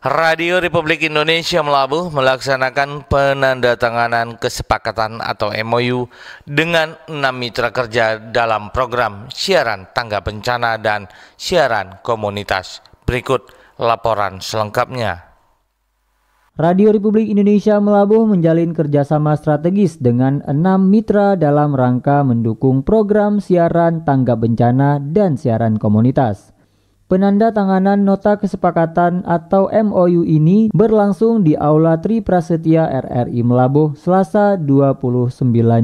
Radio Republik Indonesia Melabuh melaksanakan penandatanganan kesepakatan atau MOU dengan 6 mitra kerja dalam program siaran tangga bencana dan siaran komunitas. Berikut laporan selengkapnya. Radio Republik Indonesia Melabuh menjalin kerjasama strategis dengan 6 mitra dalam rangka mendukung program siaran tangga bencana dan siaran komunitas. Penandatanganan nota kesepakatan atau MOU ini berlangsung di Aula Tri Prasetya RRI Melabuh Selasa 29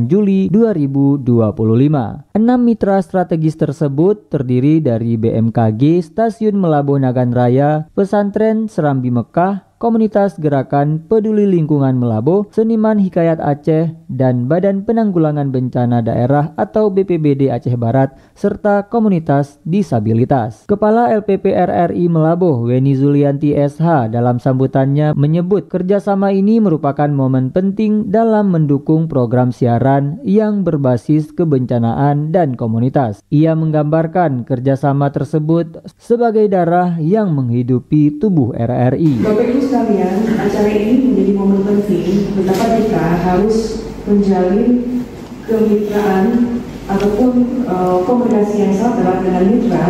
Juli 2025. 6 mitra strategis tersebut terdiri dari BMKG Stasiun Melabuh Nagan Raya, Pesantren Serambi Mekah, Komunitas Gerakan Peduli Lingkungan Melabuh, Seniman Hikayat Aceh, dan Badan Penanggulangan Bencana Daerah atau BPBD Aceh Barat, serta komunitas disabilitas. Kepala LPP RRI Melabuh, Weni Zulianti SH, dalam sambutannya menyebut kerjasama ini merupakan momen penting dalam mendukung program siaran yang berbasis kebencanaan dan komunitas. Ia menggambarkan kerjasama tersebut sebagai darah yang menghidupi tubuh RRI. Sekalian, acara ini menjadi momen penting betapa kita harus menjalin kemitraan ataupun komunikasi yang sangat erat dengan mitra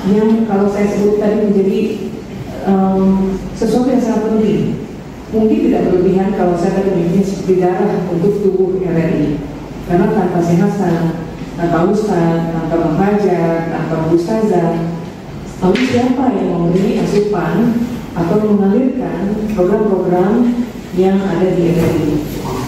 yang kalau saya sebut tadi menjadi sesuatu yang sangat penting. Mungkin tidak berlebihan kalau saya tadi menyebutnya seperti darah untuk tubuh RRI, karena tanpa sehat, tanpa ustaz, tanpa membaca, tanpa ustazah, lalu siapa yang memberi asupan atau mengalirkan program-program yang ada di RRI.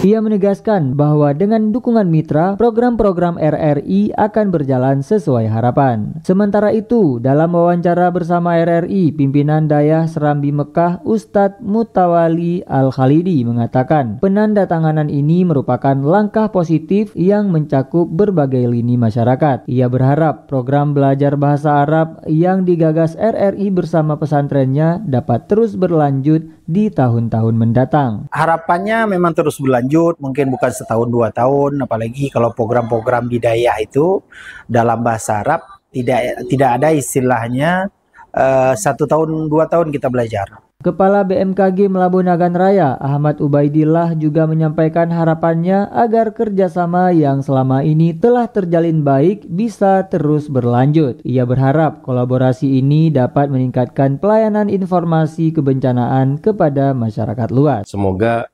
Ia menegaskan bahwa dengan dukungan mitra, program-program RRI akan berjalan sesuai harapan. Sementara itu, dalam wawancara bersama RRI, pimpinan Dayah Serambi Mekah Ustadz Mutawali Al-Khalidi mengatakan penandatanganan ini merupakan langkah positif yang mencakup berbagai lini masyarakat. Ia berharap program belajar bahasa Arab yang digagas RRI bersama pesantrennya dapat terus berlanjut di tahun-tahun mendatang. Harapannya memang terus berlanjut, mungkin bukan setahun 2 tahun, apalagi kalau program-program di daerah itu dalam bahasa Arab tidak ada istilahnya 1 tahun 2 tahun kita belajar. Kepala BMKG Melabuh Nagan Raya Ahmad Ubaidillah juga menyampaikan harapannya agar kerjasama yang selama ini telah terjalin baik bisa terus berlanjut. Ia berharap kolaborasi ini dapat meningkatkan pelayanan informasi kebencanaan kepada masyarakat luas. Semoga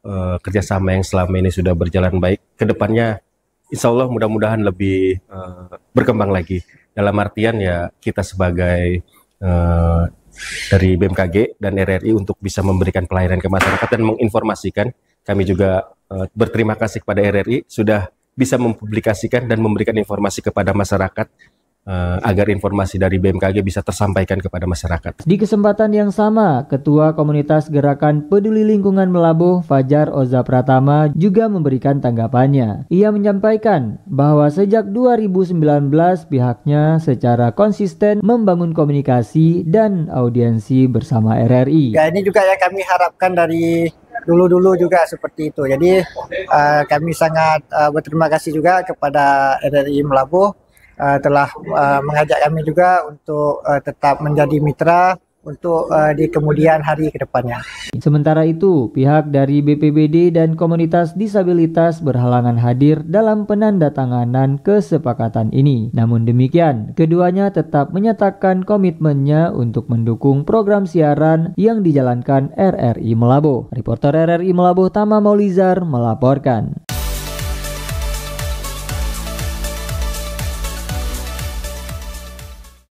kerjasama yang selama ini sudah berjalan baik, kedepannya insya Allah mudah-mudahan lebih berkembang lagi. Dalam artian ya kita sebagai dari BMKG dan RRI untuk bisa memberikan pelayanan ke masyarakat dan menginformasikan. Kami juga berterima kasih kepada RRI sudah bisa mempublikasikan dan memberikan informasi kepada masyarakat agar informasi dari BMKG bisa tersampaikan kepada masyarakat. Di kesempatan yang sama, Ketua Komunitas Gerakan Peduli Lingkungan Melabuh Fajar Oza Pratama juga memberikan tanggapannya. Ia menyampaikan bahwa sejak 2019 pihaknya secara konsisten membangun komunikasi dan audiensi bersama RRI. Ya, ini juga yang kami harapkan dari dulu-dulu juga seperti itu. Jadi kami sangat berterima kasih juga kepada RRI Melabuh telah mengajak kami juga untuk tetap menjadi mitra untuk di kemudian hari ke depannya. Sementara itu, pihak dari BPBD dan komunitas disabilitas berhalangan hadir dalam penandatanganan kesepakatan ini. Namun demikian, keduanya tetap menyatakan komitmennya untuk mendukung program siaran yang dijalankan RRI Melabuh. Reporter RRI Melabuh Tama Maulizar melaporkan.